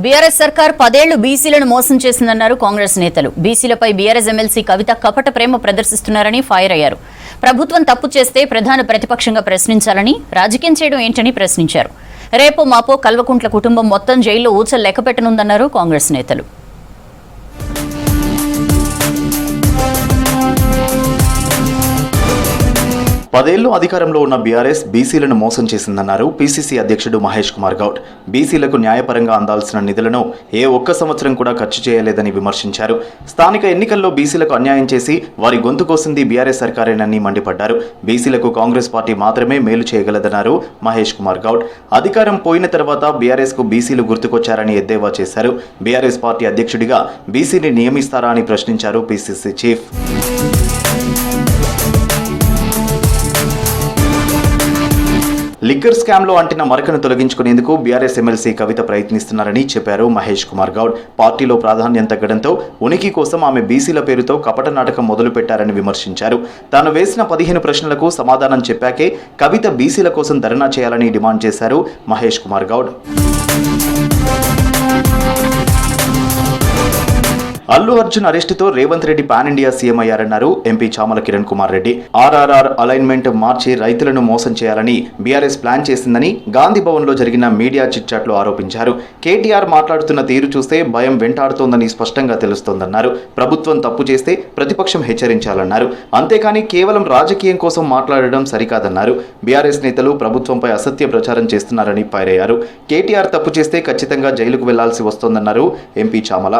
BRS సర్కార్ 10 ఏళ్లు బీసీలను మోసం చేసిందన్నారు కాంగ్రెస్ నేతలు. బీసీలపై బీఆర్ఎస్ ఎమ్మెల్సీ కవిత కపట ప్రేమ ప్రదర్శిస్తున్నారని ఫైర్ అయ్యారు. ప్రభుత్వం తప్పు చేస్తే ప్రధాన ప్రతిపక్షంగా ప్రశ్నించాలని, రాజకీయం చేయడం ఏంటని ప్రశ్నించారు. రేపో మాపో కల్వకుంట్ల కుటుంబం మొత్తం జైల్లో ఊచలు లెక్కపెట్టనుందన్నారు కాంగ్రెస్ నేతలు. 10 ఏళ్లు అధికారంలో ఉన్న బీఆర్ఎస్ బీసీలను మోసం చేసిందన్నారు పీసీసీ అధ్యక్షుడు మహేష్ కుమార్ గౌడ్. బీసీలకు న్యాయపరంగా అందాల్సిన నిధులను ఏ ఒక్క సంవత్సరం కూడా ఖర్చు చేయలేదని విమర్శించారు. స్థానిక ఎన్నికల్లో బీసీలకు అన్యాయం చేసి వారి గొంతు కోసింది బీఆర్ఎస్ సర్కారేనని మండిపడ్డారు. బీసీలకు కాంగ్రెస్ పార్టీ మాత్రమే మేలు చేయగలదన్నారు మహేష్ కుమార్ గౌడ్. అధికారం పోయిన తర్వాత బీఆర్ఎస్ కు బీసీలు గుర్తుకొచ్చారని ఎద్దేవా చేశారు. బీఆర్ఎస్ పార్టీ అధ్యక్షుడిగా బీసీని నియమిస్తారా అని ప్రశ్నించారు పీసీసీ చీఫ్. లిక్కర్ స్కామ్లో అంటిన మరకను తొలగించుకునేందుకు బీఆర్ఎస్ ఎమ్మెల్సీ కవిత ప్రయత్నిస్తున్నారని చెప్పారు మహేష్ కుమార్ గౌడ్. పార్టీలో ప్రాధాన్యం తగ్గడంతో ఉనికి కోసం ఆమె బీసీల పేరుతో కపట నాటకం మొదలుపెట్టారని విమర్శించారు. తాను వేసిన 15 ప్రశ్నలకు సమాధానం చెప్పాకే కవిత బీసీల కోసం ధర్నా చేయాలని డిమాండ్ చేశారు మహేష్ కుమార్ గౌడ్. అల్లు అర్జున్ అరెస్టుతో Revanth Reddy pan India CM అయ్యారన్నారు MP Chamala Kiran Kumar Reddy. RRR alignment మార్చి రైతులను మోసం చేయాలని బీఆర్ఎస్ ప్లాన్ చేసిందని గాంధీ భవన్లో జరిగిన మీడియా చిట్చాట్లో ఆరోపించారు. కేటీఆర్ మాట్లాడుతున్న తీరు చూస్తే భయం వెంటాడుతోందని స్పష్టంగా తెలుస్తోందన్నారు. ప్రభుత్వం తప్పు చేస్తే ప్రతిపక్షం హెచ్చరించాలన్నారు. అంతేకాని కేవలం రాజకీయం కోసం మాట్లాడడం సరికాదన్నారు. బీఆర్ఎస్ నేతలు ప్రభుత్వంపై అసత్య ప్రచారం చేస్తున్నారని ఫైరయ్యారు. కేటీఆర్ తప్పు చేస్తే ఖచ్చితంగా జైలుకు వెళ్లాల్సి వస్తోందన్నారు ఎంపీ చామల.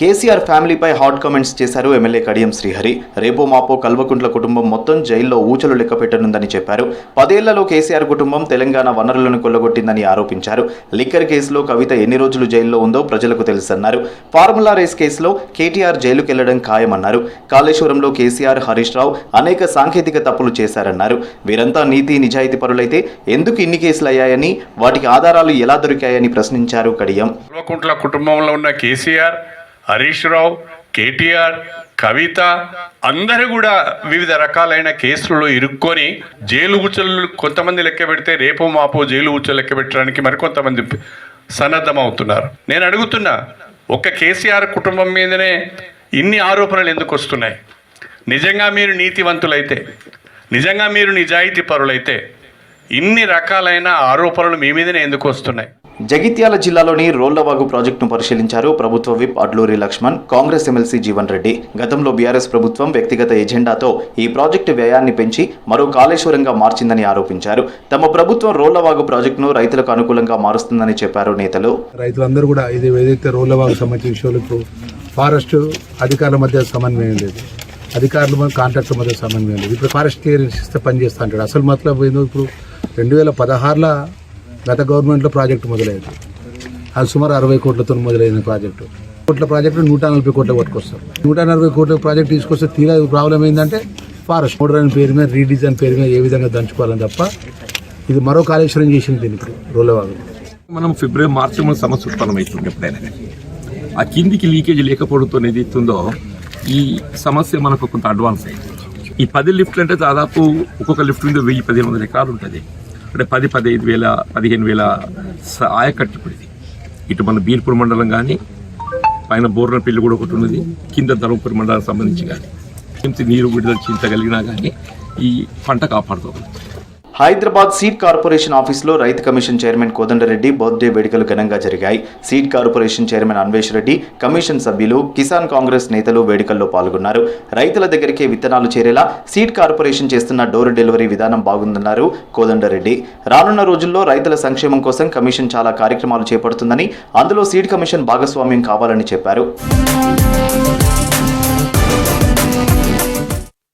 కేసీఆర్ ఫ్యామిలీపై హాట్ కామెంట్స్ చేశారు ఎమ్మెల్యే కడియం శ్రీహరి. రేపో మాపో కల్వకుంట్ల కుటుంబం మొత్తం జైల్లో ఊచలు లెక్కపెట్టనుందని చెప్పారు. 10 ఏళ్లలో కేసీఆర్ కుటుంబం తెలంగాణ వనరులను కొల్లగొట్టిందని ఆరోపించారు. లిక్కర్ కేసులో కవిత ఎన్ని రోజులు జైల్లో ఉందో ప్రజలకు తెలుసన్నారు. ఫార్ములా రేస్ కేసులో కేటీఆర్ జైలుకెళ్లడం ఖాయమన్నారు. కాళేశ్వరంలో కేసీఆర్, హరీష్ రావు అనేక సాంకేతిక తప్పులు చేశారన్నారు. వీరంతా నీతి నిజాయితీ పరులైతే ఎందుకు ఇన్ని కేసులు అయ్యాయని, వాటికి ఆధారాలు ఎలా దొరికాయని ప్రశ్నించారు కడియం. కల్వకుంట్ల కుటుంబంలో ఉన్న కేసీఆర్, హరీష్ రావు, కేటీఆర్, కవిత అందరూ కూడా వివిధ రకాలైన కేసులలో ఇరుక్కొని జైలు ఊచలు కొంతమంది లెక్క పెడితే రేపో మాపో జైలు ఊచలు లెక్క పెట్టడానికి మరికొంతమంది సన్నద్ధమవుతున్నారు. నేను అడుగుతున్నా, ఒక్క కేసీఆర్ కుటుంబం మీదనే ఇన్ని ఆరోపణలు ఎందుకు వస్తున్నాయి? నిజంగా మీరు నీతివంతులైతే, నిజంగా మీరు నిజాయితీ పరులైతే ఇన్ని రకాలైన ఆరోపణలు మీ మీదనే ఎందుకు వస్తున్నాయి? జగిత్యాల జిల్లాలోని రోళ్లవాగు ప్రాజెక్టును పరిశీలించారు ప్రభుత్వ విప్ అడ్లూరి లక్ష్మణ్, కాంగ్రెస్ ఎమ్మెల్సీ జీవన్ రెడ్డి. గతంలో బీఆర్ఎస్ ప్రభుత్వం వ్యక్తిగత ఎజెండాతో ఈ ప్రాజెక్టు వ్యయాన్ని పెంచి మరో కాళేశ్వరంగా మార్చిందని ఆరోపించారు. తమ ప్రభుత్వం రోళ్లవాగు ప్రాజెక్టును రైతులకు అనుకూలంగా మారుస్తుందని చెప్పారు నేతలు. రైతులందరూ కూడా ఇది ఏదైతే రోళ్లవాగు సంబంధించిన విషయాలు ఇప్పుడు ఫారెస్ట్ అధికారుల మధ్య సమన్వయం లేదు, అధికారుల కాంట్రాక్టర్ మధ్య సమన్వయం లేదు. ఇప్పుడు ఫారెస్ట్ క్లియరెన్స్ ఇస్తే పనిచేస్తా అంటాడు. అసలు మతలబ్ ఇప్పుడు 2016లో గత గవర్నమెంట్లో ప్రాజెక్టు మొదలైంది. అది సుమారు 60 కోట్లతో మొదలైన ప్రాజెక్టు. ప్రాజెక్టు 140 కోట్ల పట్టుకొస్తాం. 140 కోట్ల ప్రాజెక్టు తీసుకొస్తే తీరా ప్రాబ్లం ఏంటంటే ఫారెస్ట్ మోడల్ పేరు మీద, రీడిజైన్ పేరు మీద ఏ విధంగా దంచుకోవాలని తప్ప ఇది మరో కాళేశ్వరం చేసింది దీనికి రోళ్లవాగు. మనం ఫిబ్రవరి మార్చి సమస్య ఉత్పన్నమవుతుంది. ఎప్పుడైనా ఆ కిందికి లీకేజ్ లేకపోవడంతో ఏది ఇస్తుందో ఈ సమస్య మనకు కొంత అడ్వాన్స్ అయింది. ఈ 10 లిఫ్ట్లు అంటే దాదాపు ఒక్కొక్క లిఫ్ట్ మీద 1000-1500 ఎకరాలు ఉంటుంది. అంటే 10,000-15,000 15,000 ఆయకట్టు ఇప్పుడు ఇది. ఇటు మన బీర్పూర్ మండలం కానీ, పైన బోర్నపల్లి కూడా ఒకటి ఉన్నది, కింద ధర్మపురి మండలానికి సంబంధించి కానీ నీరు విడుదల చింతగలిగినా కానీ ఈ పంట కాపాడుకోగలుగుతుంది. హైదరాబాద్ సీడ్ కార్పొరేషన్ ఆఫీసులో రైతు కమిషన్ చైర్మన్ కోదండరెడ్డి బర్త్డే వేడుకలు ఘనంగా జరిగాయి. Seed corporation chairman Anvesh Reddy, commission సభ్యులు, కిసాన్ కాంగ్రెస్ నేతలు వేడుకల్లో పాల్గొన్నారు. రైతుల దగ్గరికే విత్తనాలు చేరేలా సీడ్ కార్పొరేషన్ చేస్తున్న డోర్ డెలివరీ విధానం బాగుందన్నారు కోదండరెడ్డి. రానున్న రోజుల్లో రైతుల సంక్షేమం కోసం కమిషన్ చాలా కార్యక్రమాలు చేపడుతుందని, అందులో సీడ్ కమిషన్ భాగస్వామ్యం కావాలని చెప్పారు.